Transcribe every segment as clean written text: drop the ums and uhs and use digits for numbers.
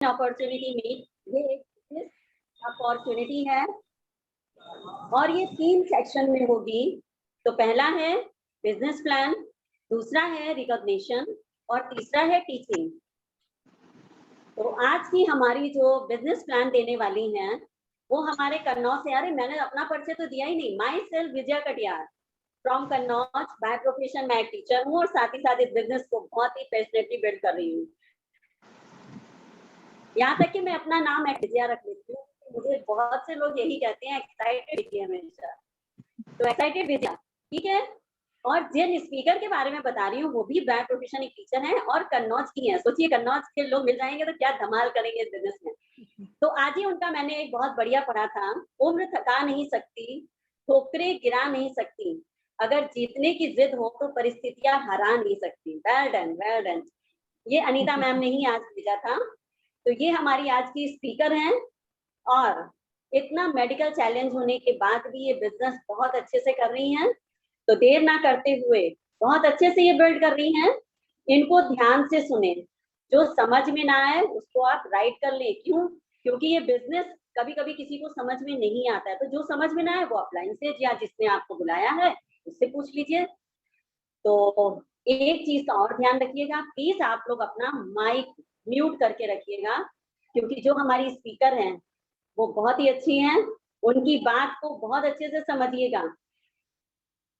Opportunity meet, ये एक opportunity है और ये 3 सेक्शन में होगी। तो पहला है बिजनेस प्लान, दूसरा है रिकॉग्निशन और तीसरा है टीचिंग। तो आज की हमारी जो बिजनेस प्लान देने वाली हैं वो हमारे कन्नौज से। अरे मैंने अपना परिचय तो दिया ही नहीं। My self Vijaya Katiyar from Kannauj. By profession मैं टीचर हूँ और साथ ही साथ इस बिजनेस को बहुत ही पैशनेटली बिल्ड कर रही हूँ। यहाँ तक कि मैं अपना नाम विजया रख लेती हूँ। मुझे बहुत से लोग यही कहते हैं एक्साइटेड विजया हमेशा। तो एक्साइटेड विजया, ठीक है। और जिन स्पीकर के बारे में बता रही हूँ वो भी बाय प्रोफेशन एक टीचर है और कन्नौज की है। सोचिए कन्नौज के लोग मिल जाएंगे तो क्या धमाल करेंगे इस बिजनेस में। तो आज ही उनका मैंने एक बहुत बढ़िया पढ़ा था, उम्र थका नहीं सकती, ठोकरे गिरा नहीं सकती, अगर जीतने की जिद हो तो परिस्थितियां हरा नहीं सकती। Well done, well done. ये अनीता मैम ने ही आज भेजा था। तो ये हमारी आज की स्पीकर हैं और इतना मेडिकल चैलेंज होने के बाद भी ये बिजनेस बहुत अच्छे से कर रही हैं। तो देर ना करते हुए बहुत अच्छे से ये बिल्ड कर रही हैं। इनको ध्यान से सुने, जो समझ में ना आए उसको आप राइट कर लें। क्यों? क्योंकि ये बिजनेस कभी कभी किसी को समझ में नहीं आता है। तो जो समझ में ना आए वो अपलाइन से या जिसने आपको बुलाया है उससे पूछ लीजिए। तो एक चीज का और ध्यान रखिएगा, प्लीज आप लोग अपना माइक म्यूट करके रखिएगा, क्योंकि जो हमारी स्पीकर हैं वो बहुत ही अच्छी हैं, उनकी बात को बहुत अच्छे से समझिएगा।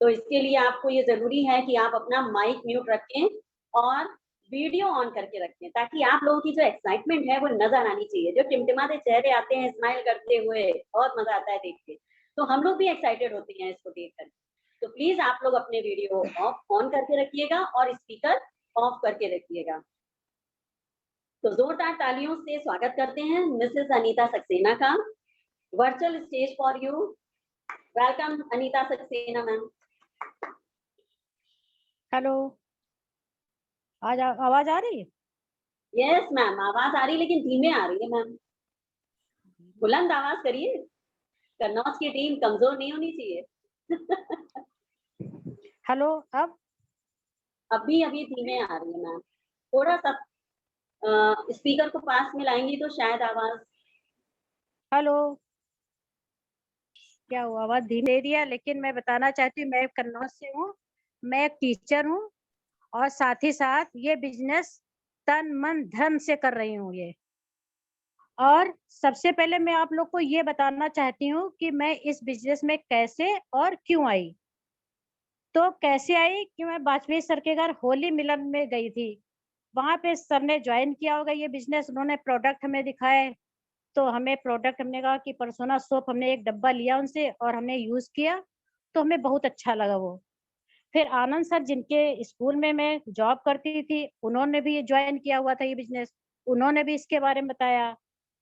तो इसके लिए आपको ये जरूरी है कि आप अपना माइक म्यूट रखें और वीडियो ऑन करके रखें, ताकि आप लोगों की जो एक्साइटमेंट है वो नजर आनी चाहिए। जो टिमटिमाते चेहरे आते हैं स्माइल करते हुए, बहुत मजा आता है देख के। तो हम लोग भी एक्साइटेड होते हैं इसको देख कर। तो प्लीज आप लोग अपने वीडियो ऑन करके रखिएगा और स्पीकर ऑफ करके रखिएगा। तो जोरदार तालियों से स्वागत करते हैं मिसेस अनीता सक्सेना का। Virtual stage for you. Welcome Anita Saxena ma'am. Hello, आज आवाज आ रही है? यस मैम, आवाज आ रही लेकिन धीमे आ रही है मैम। बुलंद आवाज करिए, कन्नौज की टीम कमजोर नहीं होनी चाहिए। हेलो, अब अभी धीमे आ रही है मैम। थोड़ा सा स्पीकर को पास में लाएंगी तो शायद आवाज। हेलो, क्या हुआ? आवाज धीमी दे दिया, लेकिन मैं बताना चाहती हूँ मैं कन्नौज से हूँ, मैं एक टीचर हूँ और साथ ही साथ ये बिजनेस तन मन धन से कर रही हूँ ये। और सबसे पहले मैं आप लोग को ये बताना चाहती हूँ कि मैं इस बिजनेस में कैसे और क्यों आई। तो कैसे आई कि मैं वाजपेयी सर के घर होली मिलन में गई थी। वहां पे सर ने ज्वाइन किया होगा ये बिजनेस, उन्होंने प्रोडक्ट हमें दिखाए। तो हमें प्रोडक्ट, हमने कहा कि परसोना सोप, हमने एक डब्बा लिया उनसे और हमने यूज किया तो हमें बहुत अच्छा लगा वो। फिर आनंद सर जिनके स्कूल में मैं जॉब करती थी, उन्होंने भी ज्वाइन किया हुआ था ये बिजनेस, उन्होंने भी इसके बारे में बताया।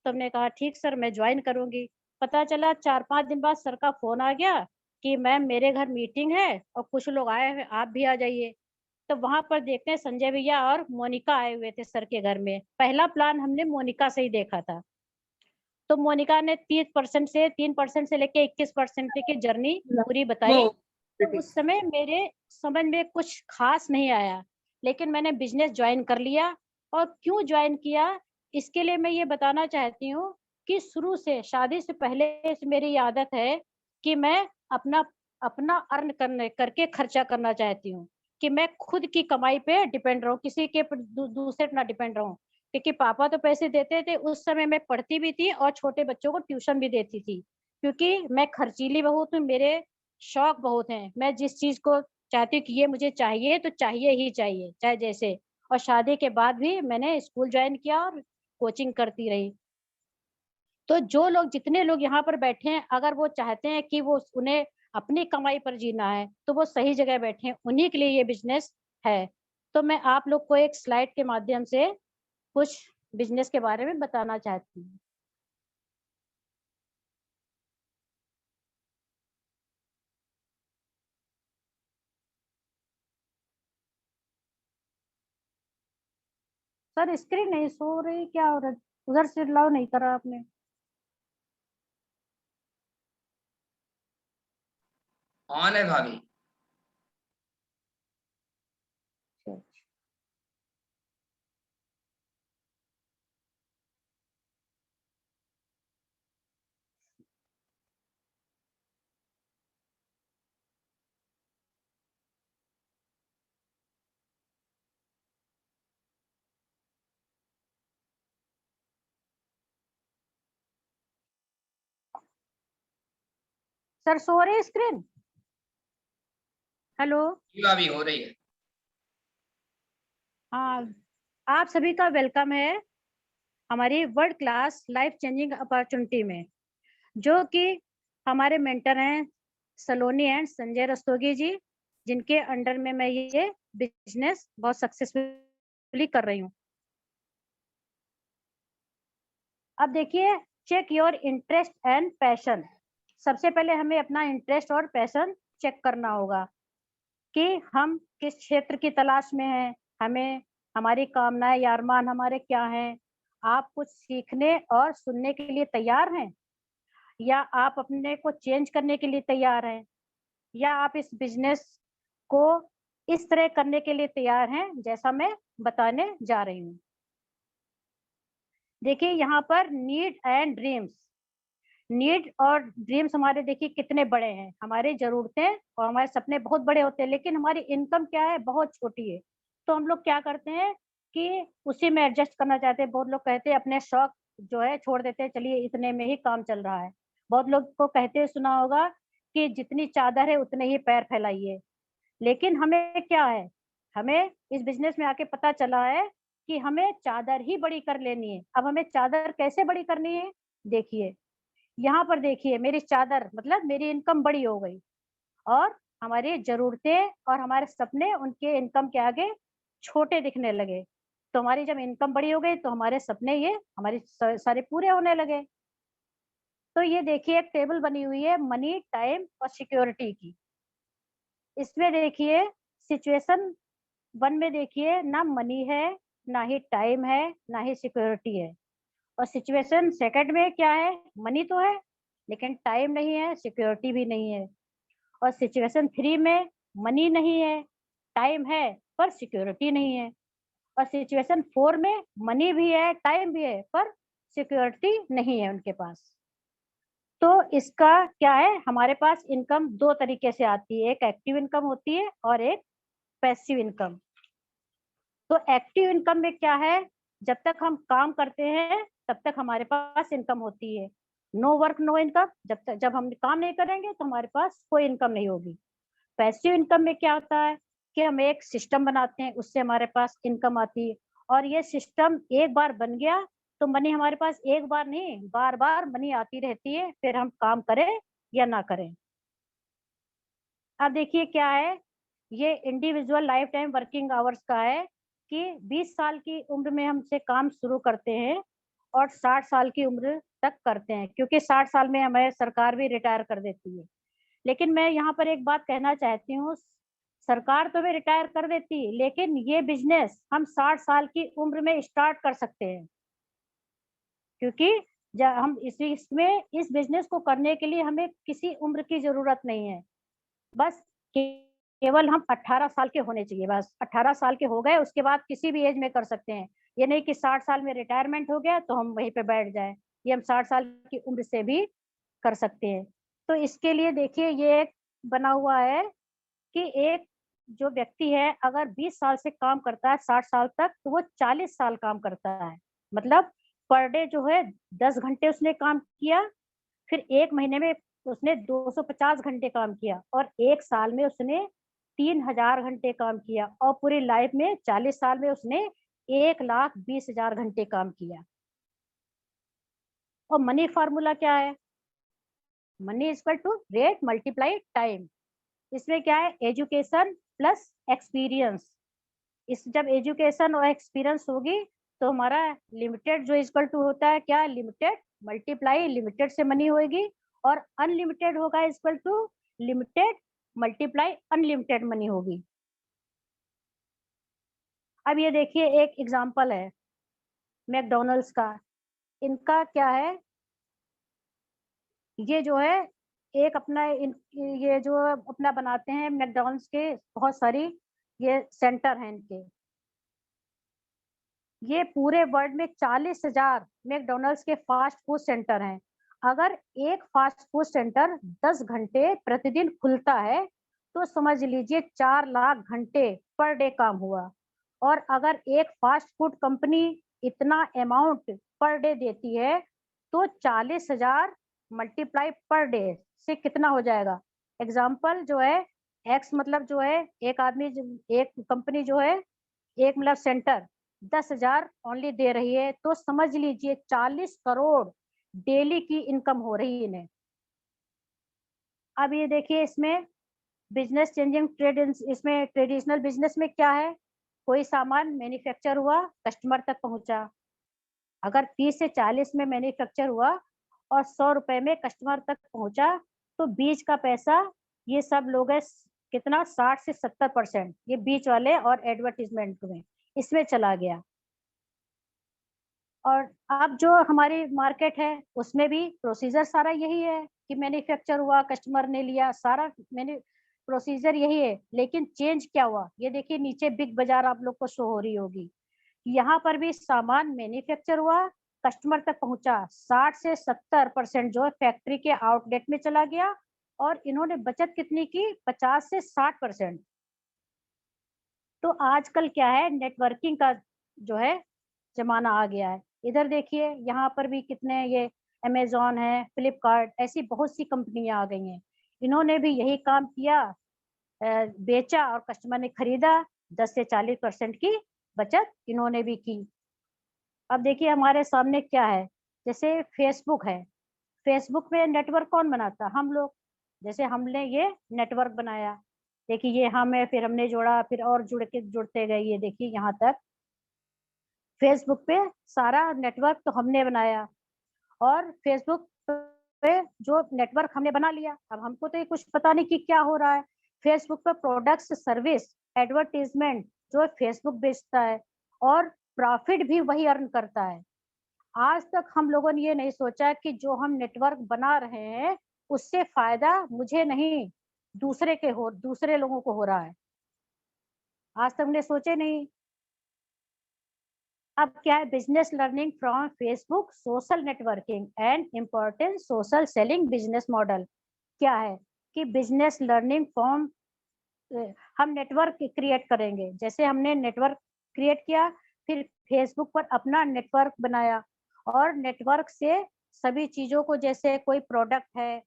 तो हमने कहा ठीक सर, मैं ज्वाइन करूंगी। पता चला 4-5 दिन बाद सर का फोन आ गया कि मैम मेरे घर मीटिंग है और कुछ लोग आए हैं, आप भी आ जाइए। तो वहां पर देखते हैं संजय भैया और मोनिका आए हुए थे सर के घर में। पहला प्लान हमने मोनिका से ही देखा था। तो मोनिका ने 3% से लेके 21% की जर्नी पूरी बताई। तो उस समय मेरे समझ में कुछ खास नहीं आया, लेकिन मैंने बिजनेस ज्वाइन कर लिया। और क्यों ज्वाइन किया, इसके लिए मैं ये बताना चाहती हूँ कि शुरू से, शादी से पहले से मेरी ये आदत है कि मैं अपना अपना अर्न करने करके खर्चा करना चाहती हूँ, कि मैं खुद की कमाई पे डिपेंड रहूं, किसी के दूसरे पे ना डिपेंड रहूं। क्योंकि पापा तो पैसे देते थे, उस समय मैं पढ़ती भी थी और छोटे बच्चों को ट्यूशन भी देती थी। क्योंकि मैं खर्चीली बहुत हूँ, मेरे शौक बहुत हैं। मैं जिस चीज को चाहती हूँ कि ये मुझे चाहिए तो चाहिए ही चाहिए, चाहे जैसे। और शादी के बाद भी मैंने स्कूल ज्वाइन किया और कोचिंग करती रही। तो जो लोग, जितने लोग यहाँ पर बैठे हैं, अगर वो चाहते हैं कि वो, उन्हें अपनी कमाई पर जीना है, तो वो सही जगह बैठे हैं, उन्हीं के लिए ये बिजनेस है। तो मैं आप लोग को एक स्लाइड के माध्यम से कुछ बिजनेस के बारे में बताना चाहती हूँ। सर स्क्रीन नहीं शो रही, क्या हो रहा है? उधर से अलाउ नहीं करा आपने? ऑन है भाभी। सर सो रही स्क्रीन? हेलो, जी भाभी हो रही है। हाँ, आप सभी का वेलकम है हमारी world class life changing opportunity में, जो कि हमारे मेंटर हैं सलोनी एंड संजय रस्तोगी जी, जिनके अंडर में मैं ये बिजनेस बहुत सक्सेसफुली कर रही हूँ। अब देखिए, check your interest and passion. सबसे पहले हमें अपना इंटरेस्ट और पैशन चेक करना होगा कि हम किस क्षेत्र की तलाश में हैं, हमें हमारी कामनाएं या अरमान हमारे क्या हैं। आप कुछ सीखने और सुनने के लिए तैयार हैं, या आप अपने को चेंज करने के लिए तैयार हैं, या आप इस बिजनेस को इस तरह करने के लिए तैयार हैं जैसा मैं बताने जा रही हूँ। देखिए यहाँ पर नीड एंड ड्रीम्स। नीड और ड्रीम्स हमारे देखिए कितने बड़े हैं। हमारी जरूरतें और हमारे सपने बहुत बड़े होते हैं, लेकिन हमारी इनकम क्या है, बहुत छोटी है। तो हम लोग क्या करते हैं कि उसी में एडजस्ट करना चाहते हैं। बहुत लोग कहते हैं अपने शौक जो है छोड़ देते हैं, चलिए इतने में ही काम चल रहा है। बहुत लोग को कहते हुए सुना होगा कि जितनी चादर है उतने ही पैर फैलाइए। लेकिन हमें क्या है, हमें इस बिजनेस में आके पता चला है कि हमें चादर ही बड़ी कर लेनी है। अब हमें चादर कैसे बड़ी करनी है, देखिए यहाँ पर देखिए, मेरी चादर मतलब मेरी इनकम बड़ी हो गई और हमारी जरूरतें और हमारे सपने उनके इनकम के आगे छोटे दिखने लगे। तो हमारी जब इनकम बड़ी हो गई तो हमारे सपने ये हमारे सारे पूरे होने लगे। तो ये देखिए एक टेबल बनी हुई है मनी, टाइम और सिक्योरिटी की। इसमें देखिए सिचुएशन 1 में देखिए ना मनी है, ना ही टाइम है, ना ही सिक्योरिटी है। और सिचुएशन सेकंड में क्या है, मनी तो है लेकिन टाइम नहीं है, सिक्योरिटी भी नहीं है। और सिचुएशन 3 में मनी नहीं है, टाइम है पर सिक्योरिटी नहीं है। और सिचुएशन 4 में मनी भी है, टाइम भी है पर सिक्योरिटी नहीं है उनके पास। तो इसका क्या है, हमारे पास इनकम 2 तरीके से आती है, एक एक्टिव इनकम होती है और एक पैसिव इनकम। तो एक्टिव इनकम में क्या है, जब तक हम काम करते हैं तब तक हमारे पास इनकम होती है। नो वर्क नो इनकम, जब हम काम नहीं करेंगे तो हमारे पास कोई इनकम नहीं होगी। पैसिव इनकम में क्या होता है कि हम एक सिस्टम बनाते हैं, उससे हमारे पास इनकम आती है। और ये सिस्टम एक बार बन गया तो मनी हमारे पास एक बार नहीं, बार बार मनी आती रहती है, फिर हम काम करें या ना करें। अब देखिए क्या है, ये individual life time working hours का है कि 20 साल की उम्र में हमसे काम शुरू करते हैं और 60 साल की उम्र तक करते हैं, क्योंकि 60 साल में हमें सरकार भी रिटायर कर देती है। लेकिन मैं यहाँ पर एक बात कहना चाहती हूँ, सरकार तो भी रिटायर कर देती है, लेकिन ये बिजनेस हम 60 साल की उम्र में स्टार्ट कर सकते हैं, क्योंकि जब हम इसमें इस बिजनेस को करने के लिए हमें किसी उम्र की जरूरत नहीं है। बस केवल हम 18 साल के होने चाहिए, बस 18 साल के हो गए उसके बाद किसी भी एज में कर सकते हैं। ये नहीं कि 60 साल में रिटायरमेंट हो गया तो हम वहीं पे बैठ जाएं। ये हम 60 साल की उम्र से भी कर सकते हैं। तो इसके लिए देखिए ये एक बना हुआ है कि एक जो व्यक्ति है अगर 20 साल से काम करता है 60 साल तक, तो वो 40 साल काम करता है। मतलब पर डे जो है 10 घंटे उसने काम किया, फिर 1 महीने में उसने 250 घंटे काम किया और 1 साल में उसने 3000 घंटे काम किया और पूरी लाइफ में 40 साल में उसने 1,20,000 घंटे काम किया। और मनी फार्मूला क्या है, money equal to rate multiply time. इसमें क्या है, एजुकेशन प्लस एक्सपीरियंस। इस जब एजुकेशन और एक्सपीरियंस होगी तो हमारा लिमिटेड जो इक्वल टू होता है क्या, लिमिटेड मल्टीप्लाई लिमिटेड से मनी होगी, और अनलिमिटेड होगा equal to limited multiply unlimited money होगी। अब ये देखिए एक एग्जांपल है मैकडॉनल्ड्स का। इनका क्या है, ये जो है एक अपना ये जो अपना बनाते हैं मैकडॉनल्ड्स के बहुत सारी ये सेंटर हैं इनके। ये पूरे वर्ल्ड में 40,000 मैकडॉनल्ड्स के फास्ट फूड सेंटर हैं। अगर एक फास्ट फूड सेंटर 10 घंटे प्रतिदिन खुलता है तो समझ लीजिए 4 लाख घंटे पर डे काम हुआ। और अगर एक फास्ट फूड कंपनी इतना अमाउंट पर डे देती है तो 40,000 मल्टीप्लाई पर डे से कितना हो जाएगा। एग्जाम्पल जो है एक्स मतलब जो है एक आदमी एक कंपनी जो है एक मतलब सेंटर 10,000 ओनली दे रही है, तो समझ लीजिए 40 करोड़ डेली की इनकम हो रही है इन्हें। अब ये देखिए इसमें बिजनेस चेंजिंग ट्रेड, इसमें ट्रेडिशनल बिजनेस में क्या है, कोई सामान मैन्युफैक्चर हुआ कस्टमर तक पहुंचा, अगर 30 से 40 में मैन्युफैक्चर हुआ और 100 रुपए में कस्टमर तक पहुंचा, तो बीच का पैसा ये सब लोग है कितना 60 से 70% ये बीच वाले और एडवर्टीजमेंट में इसमें चला गया। और अब जो हमारी मार्केट है उसमें भी प्रोसीजर सारा यही है कि मैन्युफैक्चर हुआ कस्टमर ने लिया, सारा मैंने प्रोसीजर यही है, लेकिन चेंज क्या हुआ ये देखिए नीचे बिग बाजार आप लोग को शो हो रही होगी, यहाँ पर भी सामान मैन्युफैक्चर हुआ कस्टमर तक पहुंचा, 60 से 70% जो है फैक्ट्री के आउटलेट में चला गया और इन्होंने बचत कितनी की 50 से 60%। तो आजकल क्या है नेटवर्किंग का जो है जमाना आ गया है। इधर देखिए यहाँ पर भी कितने ये अमेजोन है, फ्लिपकार्ट, ऐसी बहुत सी कंपनियां आ गई हैं, इन्होंने भी यही काम किया, बेचा और कस्टमर ने खरीदा, 10 से 40% की बचत इन्होंने भी की। अब देखिए हमारे सामने क्या है, जैसे फेसबुक है, फेसबुक पे नेटवर्क कौन बनाता, हम लोग, जैसे हमने ये नेटवर्क बनाया, देखिए ये हमें फिर हमने जोड़ा, फिर और जुड़ते गए, ये देखिए यहाँ तक फेसबुक पे सारा नेटवर्क तो हमने बनाया, और फेसबुक पे जो नेटवर्क हमने बना लिया, अब हमको तो ये कुछ पता नहीं कि क्या हो रहा है। फेसबुक पे प्रोडक्ट्स सर्विस एडवर्टीजमेंट जो फेसबुक बेचता है और प्रॉफिट भी वही अर्न करता है। आज तक हम लोगों ने ये नहीं सोचा कि जो हम नेटवर्क बना रहे हैं उससे फायदा मुझे नहीं दूसरे लोगों को हो रहा है, आज तक हमने सोचे नहीं। अब क्या है business learning from Facebook social networking and important social selling business model, क्या है कि बिजनेस लर्निंग फ्रॉम, हम नेटवर्क क्रिएट करेंगे, जैसे हमने नेटवर्क क्रिएट किया फिर फेसबुक पर अपना नेटवर्क बनाया और नेटवर्क से सभी चीजों को, जैसे कोई प्रोडक्ट है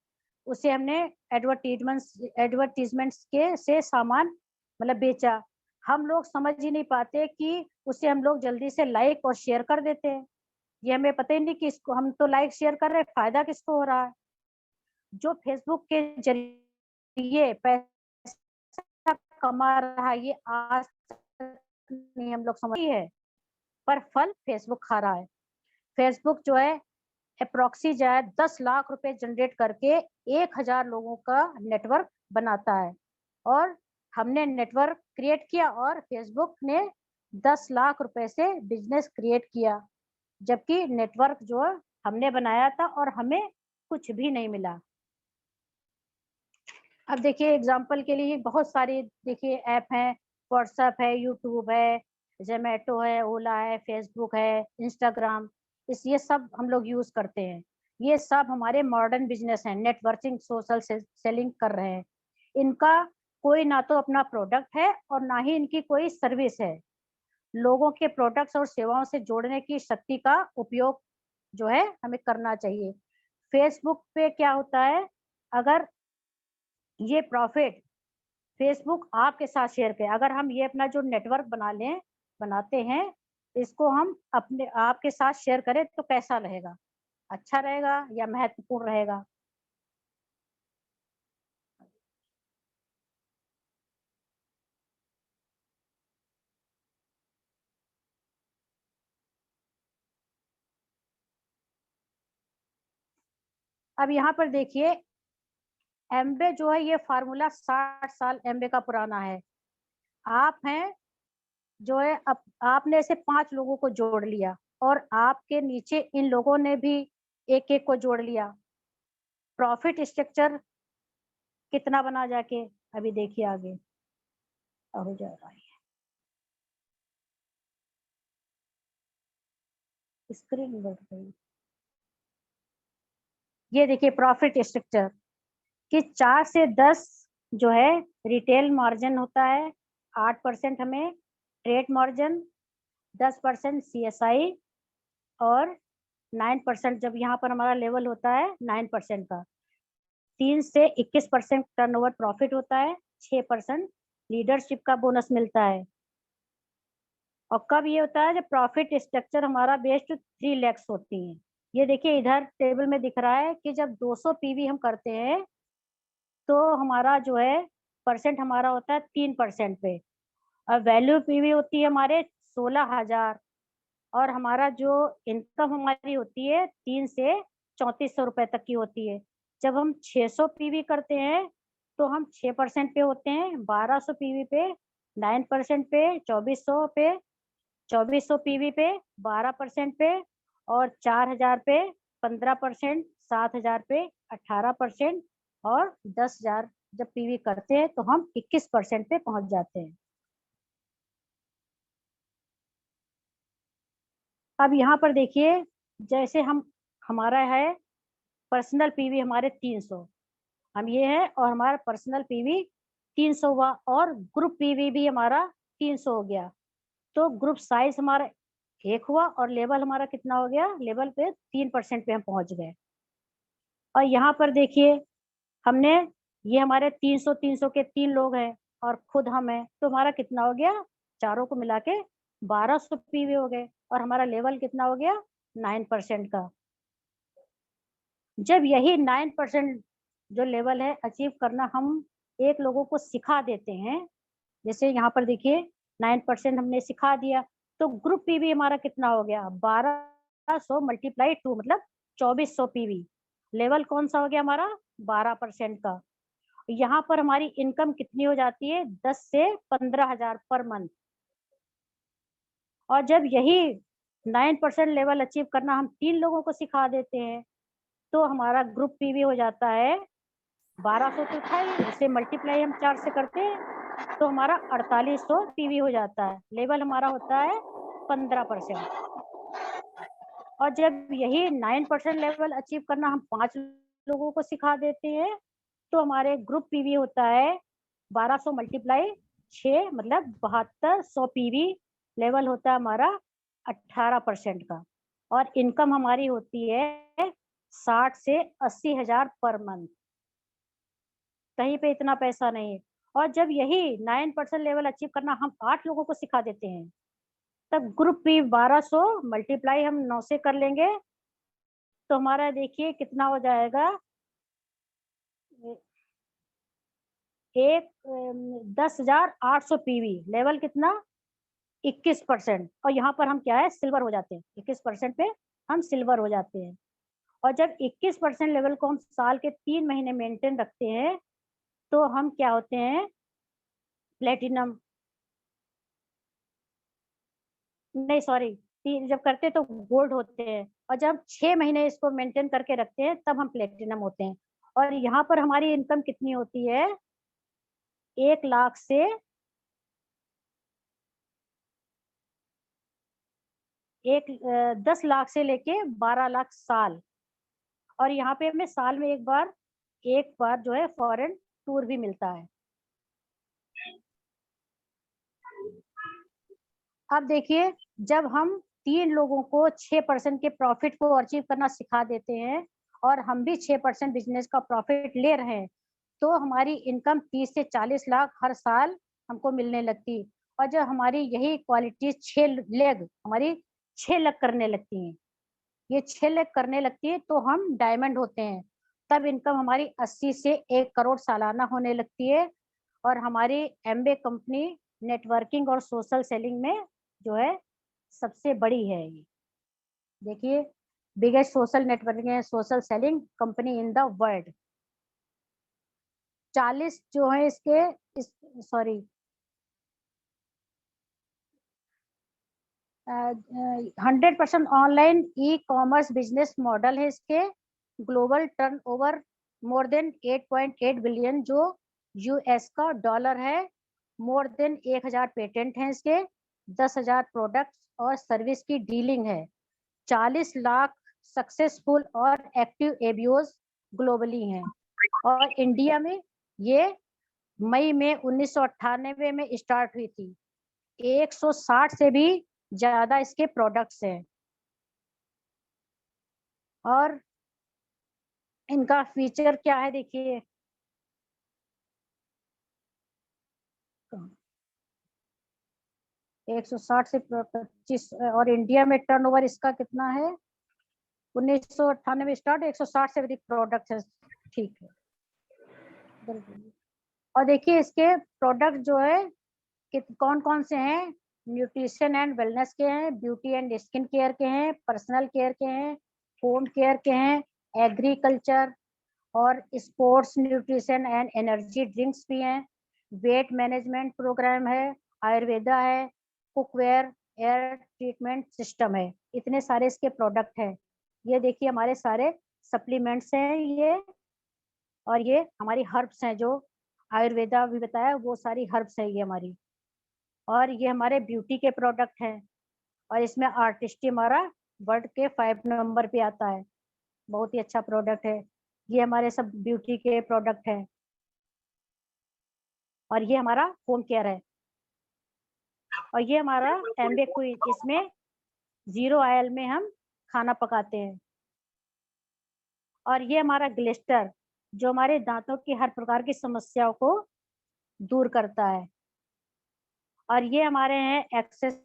उसे हमने एडवर्टीजमेंट्स के से सामान मतलब बेचा। हम लोग समझ ही नहीं पाते कि उसे हम लोग जल्दी से लाइक और शेयर कर देते हैं, ये हमें पता ही नहीं कि इसको हम तो लाइक शेयर कर रहे हैं, फायदा किसको हो रहा है। जो फेसबुक के जरिए पैसा कमा रहा है ये आज तक नहीं हम लोग समझ है, पर फल फेसबुक खा रहा है। फेसबुक जो है अप्रोक्सी जो है 10 लाख रुपए जनरेट करके 1000 लोगों का नेटवर्क बनाता है, और हमने नेटवर्क क्रिएट किया और फेसबुक ने 10 लाख रुपए से बिजनेस क्रिएट किया, जबकि नेटवर्क जो हमने बनाया था और हमें कुछ भी नहीं मिला। अब देखिए एग्जांपल के लिए बहुत सारी देखिए ऐप हैं, व्हाट्सएप है, यूट्यूब है, जोमेटो है, ओला है, फेसबुक है, इंस्टाग्राम, ये सब हम लोग यूज करते हैं। ये सब हमारे मॉडर्न बिजनेस हैं, नेटवर्किंग सोशल सेलिंग कर रहे हैं। इनका कोई ना तो अपना प्रोडक्ट है और ना ही इनकी कोई सर्विस है। लोगों के प्रोडक्ट्स और सेवाओं से जोड़ने की शक्ति का उपयोग जो है हमें करना चाहिए। फेसबुक पे क्या होता है, अगर ये प्रॉफिट फेसबुक आपके साथ शेयर करें, अगर हम ये अपना जो नेटवर्क बनाते हैं इसको हम अपने आपके साथ शेयर करें तो कैसा रहेगा, अच्छा रहेगा या महत्वपूर्ण रहेगा। अब यहाँ पर देखिए एमबे जो है ये फार्मूला 60 साल एमबे का पुराना है। आप हैं जो है आपने ऐसे 5 लोगों को जोड़ लिया और आपके नीचे इन लोगों ने भी एक एक को जोड़ लिया, प्रॉफिट स्ट्रक्चर कितना बना जाके, अभी देखिए आगे हो जाएगा। स्क्रीन बढ़ गई, ये देखिए प्रॉफिट स्ट्रक्चर कि 4 से 10 जो है रिटेल मार्जिन होता है, 8% हमें ट्रेड मार्जिन, 10% सीएसआई और 9% जब यहाँ पर हमारा लेवल होता है 9% का। 3 से 21% टर्नओवर प्रॉफिट होता है, 6% लीडरशिप का बोनस मिलता है। और कब ये होता है, जब प्रॉफिट स्ट्रक्चर हमारा बेस टू 3 lakhs होती है। ये देखिए इधर टेबल में दिख रहा है कि जब 200 पीवी हम करते हैं तो हमारा जो है परसेंट हमारा होता है 3% पे, और वैल्यू पीवी होती है हमारे 16,000, और हमारा जो इनकम हमारी होती है 3 से 3400 रुपए तक की होती है। जब हम 600 पीवी करते हैं तो हम 6% पे होते हैं, 1200 पीवी पे 9% पे, 2400 पे, 2400 पीवी पे 12% पे, और 4000 पे 15%, 7000 पे 18%, और 10,000 जब पीवी करते हैं तो हम 21% पे पहुंच जाते हैं। अब यहाँ पर देखिए, जैसे हमारा है पर्सनल पीवी हमारे 300, हम ये है, और हमारा पर्सनल पीवी 300 हुआ, और ग्रुप पीवी भी हमारा 300 हो गया। तो ग्रुप साइज हमारा 1 हुआ, और लेवल हमारा कितना हो गया, लेवल पे 3% पे हम पहुंच गए। और यहाँ पर देखिए हमने, ये हमारे 300 के 3 लोग हैं और खुद हम हैं, तो हमारा कितना हो गया, चारों को मिला के 1200 पीवी हो गए, और हमारा लेवल कितना हो गया, 9% का। जब यही 9% जो लेवल है अचीव करना हम एक लोगों को सिखा देते हैं, जैसे यहाँ पर देखिए 9% हमने सिखा दिया, तो ग्रुप पीवी हमारा कितना हो गया, 1200 मल्टीप्लाई 2 मतलब 2400 पीवी। लेवल कौन सा हो गया हमारा, 12% का। यहाँ पर हमारी इनकम कितनी हो जाती है, 10 से 15,000 पर मंथ। और जब यही 9% लेवल अचीव करना हम 3 लोगों को सिखा देते हैं, तो हमारा ग्रुप पीवी हो जाता है 1200, तो था ही, उसे मल्टीप्लाई हम 4 से करते हैं तो हमारा 4800 पीवी हो जाता है। लेवल हमारा होता है 15%। और जब यही 9% लेवल अचीव करना हम 5 लोगों को सिखा देते हैं, तो हमारे ग्रुप पीवी होता है 1200 मल्टीप्लाई 6 मतलब 7200 पीवी। लेवल होता है हमारा 18% का, और इनकम हमारी होती है 60 से 80,000 पर मंथ। कहीं पे इतना पैसा नहीं है। और जब यही 9% लेवल अचीव करना हम 8 लोगों को सिखा देते हैं, तब ग्रुप पी 1200 मल्टीप्लाई हम 9 से कर लेंगे, तो हमारा देखिए कितना हो जाएगा, 10,800 पीवी। लेवल कितना, 21%। और यहाँ पर हम क्या है, सिल्वर हो जाते हैं, 21% पे हम सिल्वर हो जाते हैं। और जब 21% लेवल को हम साल के 3 महीने मेंटेन रखते हैं, तो हम क्या होते हैं, प्लेटिनम, नहीं सॉरी, जब करते तो गोल्ड होते हैं, और जब 6 महीने इसको मेंटेन करके रखते हैं तब हम प्लेटिनम होते हैं। और यहाँ पर हमारी इनकम कितनी होती है, 1 लाख से 10 लाख से लेके 12 लाख साल। और यहाँ पे हमें साल में एक बार जो है फॉरेन टूर भी मिलता है। अब देखिए, जब हम 3 लोगों को 6% के प्रॉफिट को अचीव करना सिखा देते हैं, और हम भी 6% बिजनेस का प्रॉफिट ले रहे हैं, तो हमारी इनकम 30 से 40 लाख हर साल हमको मिलने लगती। और जब हमारी यही क्वालिटी 6 लेग हमारी 6 लाख करने लगती हैं, ये 6 लाख करने लगती है, तो हम डायमंड होते हैं। तब इनकम हमारी 80 से 1 करोड़ सालाना होने लगती है। और हमारी एमबे कंपनी नेटवर्किंग और सोशल सेलिंग में जो है सबसे बड़ी है। ये देखिए, biggest social networking and social selling company in the world. 40 जो है इसके, sorry 100% online e commerce business model है इसके। Global turnover more than 8.8 billion जो यूएस का डॉलर है। मोर देन 1000 पेटेंट हैं इसके, 10,000 प्रोडक्ट्स और सर्विस की डीलिंग है। 40 लाख सक्सेसफुल और एक्टिव एबीओज ग्लोबली हैं। और इंडिया में ये मई में 1998 में स्टार्ट हुई थी। 160 से भी ज्यादा इसके प्रोडक्ट्स हैं। और इनका फीचर क्या है देखिए, 160 से 25 और इंडिया में टर्नओवर इसका कितना है, 1998 में स्टार्ट, 160 से अधिक प्रोडक्ट है। ठीक है, और देखिए इसके प्रोडक्ट जो है कौन कौन से हैं, न्यूट्रिशन एंड वेलनेस के हैं, ब्यूटी एंड स्किन केयर के हैं, पर्सनल केयर के हैं, होम केयर के हैं, एग्रीकल्चर और sports nutrition and energy drinks भी हैं, वेट मैनेजमेंट प्रोग्राम है, आयुर्वेदा है, कुकवेयर, एयर ट्रीटमेंट सिस्टम है। इतने सारे इसके प्रोडक्ट हैं। ये देखिए हमारे सारे सप्लीमेंट्स हैं ये, और ये हमारी हर्ब्स हैं जो आयुर्वेदा भी बताया, वो सारी हर्ब्स है ये हमारी। और ये हमारे ब्यूटी के प्रोडक्ट हैं, और इसमें आर्टिस्ट हमारा वर्ल्ड के 5 नंबर पे आता है। बहुत ही अच्छा प्रोडक्ट है। ये हमारे सब ब्यूटी के प्रोडक्ट हैं, और ये हमारा होम केयर है, और ये हमारा एम्बे क्वीन, इसमें 0 ऑयल में हम खाना पकाते हैं। और ये हमारा ग्लिस्टर जो हमारे दांतों की हर प्रकार की समस्याओं को दूर करता है। और ये हमारे हैं एक्सेस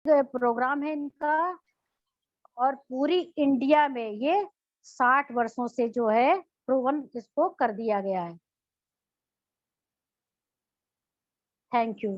प्रोग्राम है इनका, और पूरी इंडिया में ये 60 वर्षों से जो है प्रूवन इसको कर दिया गया है। Thank you.